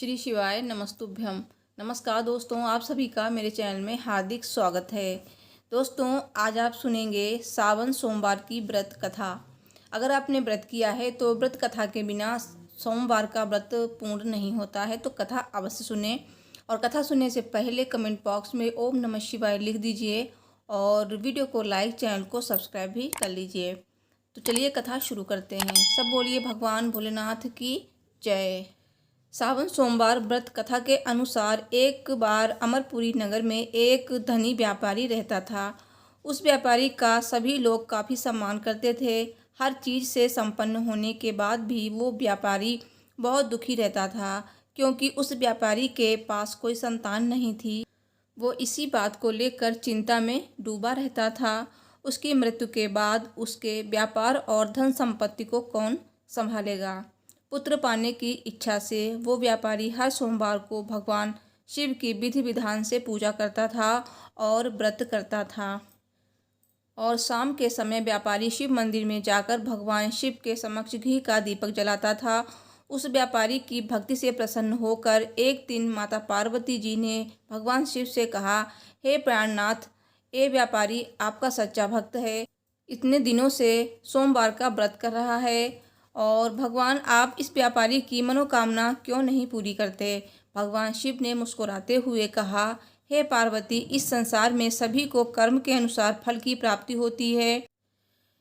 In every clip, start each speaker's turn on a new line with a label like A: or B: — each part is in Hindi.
A: श्री शिवाय नमस्तुभ्यम। नमस्कार दोस्तों, आप सभी का मेरे चैनल में हार्दिक स्वागत है। दोस्तों, आज आप सुनेंगे सावन सोमवार की व्रत कथा। अगर आपने व्रत किया है तो व्रत कथा के बिना सोमवार का व्रत पूर्ण नहीं होता है, तो कथा अवश्य सुने। और कथा सुनने से पहले कमेंट बॉक्स में ओम नमः शिवाय लिख दीजिए और वीडियो को लाइक, चैनल को सब्सक्राइब भी कर लीजिए। तो चलिए कथा शुरू करते हैं। सब बोलिए भगवान भोलेनाथ की जय। सावन सोमवार व्रत कथा के अनुसार एक बार अमरपुरी नगर में एक धनी व्यापारी रहता था। उस व्यापारी का सभी लोग काफ़ी सम्मान करते थे। हर चीज़ से संपन्न होने के बाद भी वो व्यापारी बहुत दुखी रहता था, क्योंकि उस व्यापारी के पास कोई संतान नहीं थी। वो इसी बात को लेकर चिंता में डूबा रहता था। उसकी मृत्यु के बाद उसके व्यापार और धन संपत्ति को कौन संभालेगा। पुत्र पाने की इच्छा से वो व्यापारी हर सोमवार को भगवान शिव की विधि विधान से पूजा करता था और व्रत करता था। और शाम के समय व्यापारी शिव मंदिर में जाकर भगवान शिव के समक्ष घी का दीपक जलाता था। उस व्यापारी की भक्ति से प्रसन्न होकर एक दिन माता पार्वती जी ने भगवान शिव से कहा, हे प्राणनाथ, ये व्यापारी आपका सच्चा भक्त है। इतने दिनों से सोमवार का व्रत कर रहा है और भगवान आप इस व्यापारी की मनोकामना क्यों नहीं पूरी करते। भगवान शिव ने मुस्कुराते हुए कहा, हे पार्वती, इस संसार में सभी को कर्म के अनुसार फल की प्राप्ति होती है।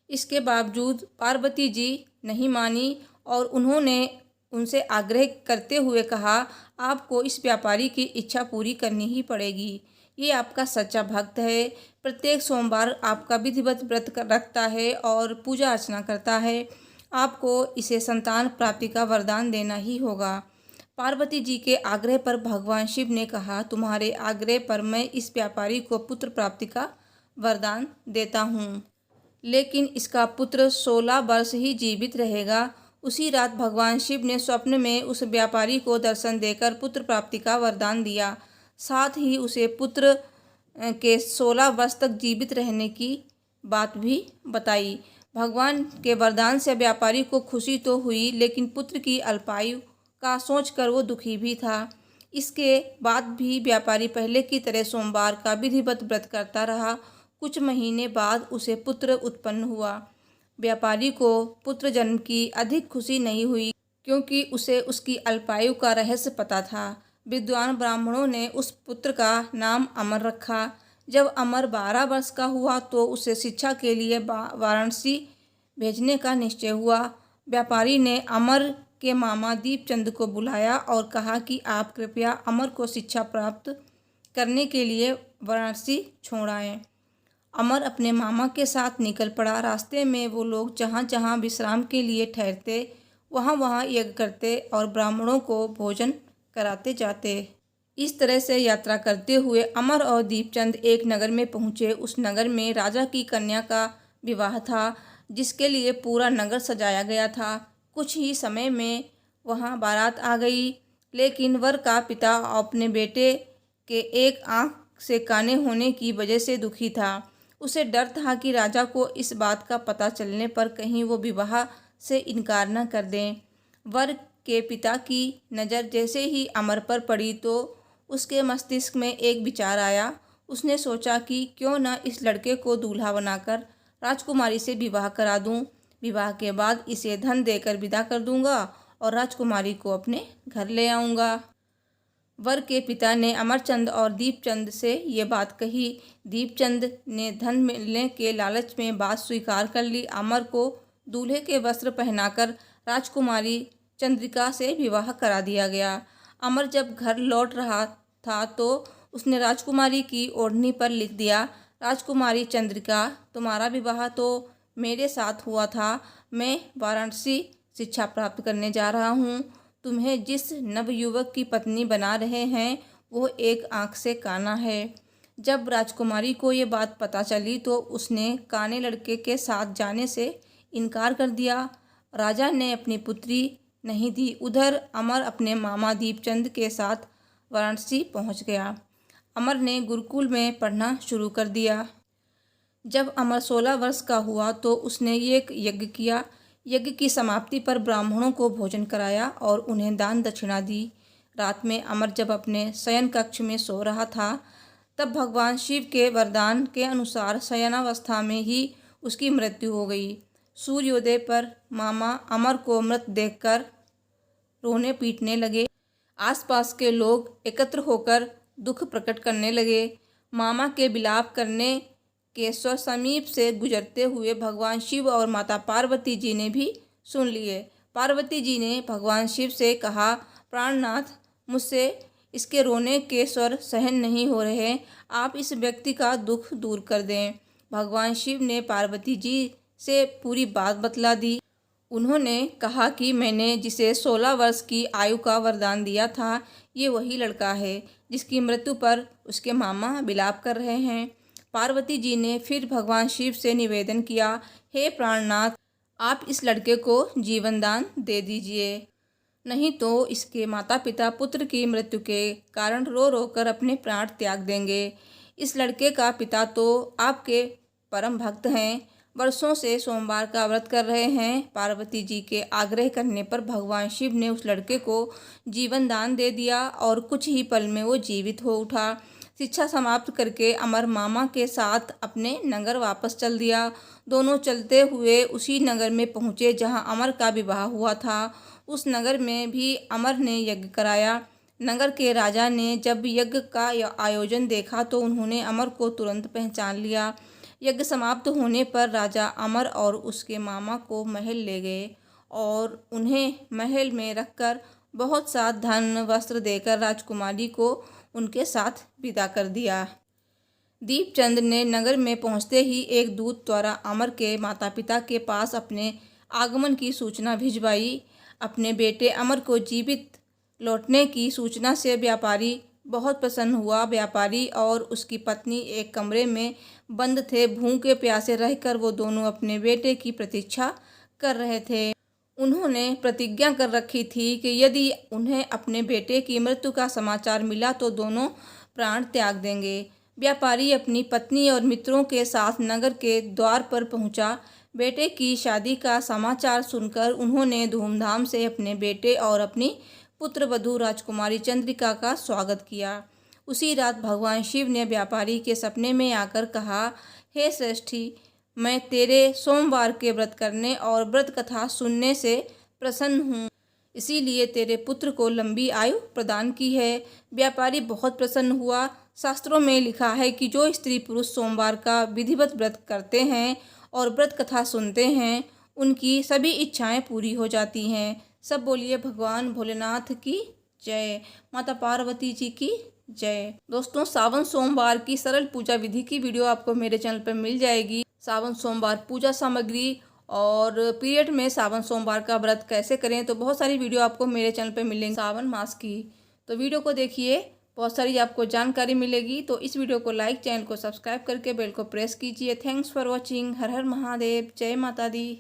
A: इसके बावजूद पार्वती जी नहीं मानी और उन्होंने उनसे आग्रह करते हुए कहा, आपको इस व्यापारी की इच्छा पूरी करनी ही पड़ेगी। ये आपका सच्चा भक्त है, प्रत्येक सोमवार आपका विधिवत व्रत रखता है और पूजा अर्चना करता है। आपको इसे संतान प्राप्ति का वरदान देना ही होगा। पार्वती जी के आग्रह पर भगवान शिव ने कहा, तुम्हारे आग्रह पर मैं इस व्यापारी को पुत्र प्राप्ति का वरदान देता हूँ, लेकिन इसका पुत्र 16 वर्ष ही जीवित रहेगा। उसी रात भगवान शिव ने स्वप्न में उस व्यापारी को दर्शन देकर पुत्र प्राप्ति का वरदान दिया। साथ ही उसे पुत्र के 16 वर्ष तक जीवित रहने की बात भी बताई। भगवान के वरदान से व्यापारी को खुशी तो हुई, लेकिन पुत्र की अल्पायु का सोचकर वो दुखी भी था। इसके बाद भी व्यापारी पहले की तरह सोमवार का विधिवत व्रत करता रहा। कुछ महीने बाद उसे पुत्र उत्पन्न हुआ। व्यापारी को पुत्र जन्म की अधिक खुशी नहीं हुई, क्योंकि उसे उसकी अल्पायु का रहस्य पता था। विद्वान ब्राह्मणों ने उस पुत्र का नाम अमर रखा। जब अमर 12 वर्ष का हुआ तो उसे शिक्षा के लिए वाराणसी भेजने का निश्चय हुआ। व्यापारी ने अमर के मामा दीपचंद को बुलाया और कहा कि आप कृपया अमर को शिक्षा प्राप्त करने के लिए वाराणसी छोड़ आएं। अमर अपने मामा के साथ निकल पड़ा। रास्ते में वो लोग जहाँ जहाँ विश्राम के लिए ठहरते, वहाँ वहाँ यज्ञ करते और ब्राह्मणों को भोजन कराते जाते। इस तरह से यात्रा करते हुए अमर और दीपचंद एक नगर में पहुँचे। उस नगर में राजा की कन्या का विवाह था, जिसके लिए पूरा नगर सजाया गया था। कुछ ही समय में वहाँ बारात आ गई, लेकिन वर का पिता अपने बेटे के एक आँख से काने होने की वजह से दुखी था। उसे डर था कि राजा को इस बात का पता चलने पर कहीं वो विवाह से इनकार न कर दें। वर के पिता की नज़र जैसे ही अमर पर पड़ी तो उसके मस्तिष्क में एक विचार आया। उसने सोचा कि क्यों न इस लड़के को दूल्हा बनाकर राजकुमारी से विवाह करा दूं। विवाह के बाद इसे धन देकर विदा कर दूंगा और राजकुमारी को अपने घर ले आऊँगा। वर के पिता ने अमरचंद और दीपचंद से ये बात कही। दीपचंद ने धन मिलने के लालच में बात स्वीकार कर ली। अमर को दूल्हे के वस्त्र पहनाकर राजकुमारी चंद्रिका से विवाह करा दिया गया। अमर जब घर लौट रहा था तो उसने राजकुमारी की ओढ़नी पर लिख दिया, राजकुमारी चंद्रिका, तुम्हारा विवाह तो मेरे साथ हुआ था। मैं वाराणसी शिक्षा प्राप्त करने जा रहा हूँ। तुम्हें जिस नवयुवक की पत्नी बना रहे हैं वो एक आँख से काना है। जब राजकुमारी को ये बात पता चली तो उसने काने लड़के के साथ जाने से इनकार कर दिया। राजा ने अपनी पुत्री नहीं दी। उधर अमर अपने मामा दीपचंद के साथ वाराणसी पहुंच गया। अमर ने गुरुकुल में पढ़ना शुरू कर दिया। जब अमर 16 वर्ष का हुआ तो उसने एक यज्ञ किया। यज्ञ की समाप्ति पर ब्राह्मणों को भोजन कराया और उन्हें दान दक्षिणा दी। रात में अमर जब अपने शयन कक्ष में सो रहा था तब भगवान शिव के वरदान के अनुसार शयनावस्था में ही उसकी मृत्यु हो गई। सूर्योदय पर मामा अमर को मृत देखकर रोने पीटने लगे। आसपास के लोग एकत्र होकर दुख प्रकट करने लगे। मामा के विलाप करने के समीप से गुजरते हुए भगवान शिव और माता पार्वती जी ने भी सुन लिए। पार्वती जी ने भगवान शिव से कहा, प्राणनाथ, मुझसे इसके रोने के स्वर सहन नहीं हो रहे, आप इस व्यक्ति का दुख दूर कर दें। भगवान शिव ने पार्वती जी से पूरी बात बतला दी। उन्होंने कहा कि मैंने जिसे 16 वर्ष की आयु का वरदान दिया था, ये वही लड़का है जिसकी मृत्यु पर उसके मामा विलाप कर रहे हैं। पार्वती जी ने फिर भगवान शिव से निवेदन किया, हे प्राणनाथ, आप इस लड़के को जीवन दान दे दीजिए, नहीं तो इसके माता पिता पुत्र की मृत्यु के कारण रो रो कर अपने प्राण त्याग देंगे। इस लड़के का पिता तो आपके परम भक्त हैं, वर्षों से सोमवार का व्रत कर रहे हैं। पार्वती जी के आग्रह करने पर भगवान शिव ने उस लड़के को जीवन दान दे दिया और कुछ ही पल में वो जीवित हो उठा। शिक्षा समाप्त करके अमर मामा के साथ अपने नगर वापस चल दिया। दोनों चलते हुए उसी नगर में पहुँचे जहाँ अमर का विवाह हुआ था। उस नगर में भी अमर ने यज्ञ कराया। नगर के राजा ने जब यज्ञ का आयोजन देखा तो उन्होंने अमर को तुरंत पहचान लिया। यज्ञ समाप्त होने पर राजा अमर और उसके मामा को महल ले गए और उन्हें महल में रखकर बहुत सा धन वस्त्र देकर राजकुमारी को उनके साथ विदा कर दिया। दीपचंद ने नगर में पहुंचते ही एक दूत द्वारा अमर के माता पिता के पास अपने आगमन की सूचना भिजवाई। अपने बेटे अमर को जीवित लौटने की सूचना से व्यापारी बहुत प्रसन्न हुआ। व्यापारी और उसकी पत्नी एक कमरे में बंद थे। भूखे प्यासे रहकर वो दोनों अपने बेटे की प्रतीक्षा कर रहे थे। उन्होंने प्रतिज्ञा कर रखी थी कि यदि उन्हें अपने बेटे की मृत्यु का समाचार मिला तो दोनों प्राण त्याग देंगे। व्यापारी अपनी पत्नी और मित्रों के साथ नगर के द्वार पर पहुंचा। बेटे की शादी का समाचार सुनकर उन्होंने धूमधाम से अपने बेटे और अपनी पुत्रवधू राजकुमारी चंद्रिका का स्वागत किया। उसी रात भगवान शिव ने व्यापारी के सपने में आकर कहा, हे श्रेष्ठी, मैं तेरे सोमवार के व्रत करने और व्रत कथा सुनने से प्रसन्न हूँ, इसीलिए तेरे पुत्र को लंबी आयु प्रदान की है। व्यापारी बहुत प्रसन्न हुआ। शास्त्रों में लिखा है कि जो स्त्री पुरुष सोमवार का विधिवत व्रत करते हैं और व्रत कथा सुनते हैं, उनकी सभी इच्छाएं पूरी हो जाती हैं। सब बोलिए भगवान भोलेनाथ की जय, माता पार्वती जी की जय। दोस्तों, सावन सोमवार की सरल पूजा विधि की वीडियो आपको मेरे चैनल पर मिल जाएगी। सावन सोमवार पूजा सामग्री और पीरियड में सावन सोमवार का व्रत कैसे करें, तो बहुत सारी वीडियो आपको मेरे चैनल पर मिलेंगी सावन मास की। तो वीडियो को देखिए, बहुत सारी आपको जानकारी मिलेगी। तो इस वीडियो को लाइक, चैनल को सब्सक्राइब करके बेल को प्रेस कीजिए। Thanks for watching. हर हर महादेव, जय माता दी।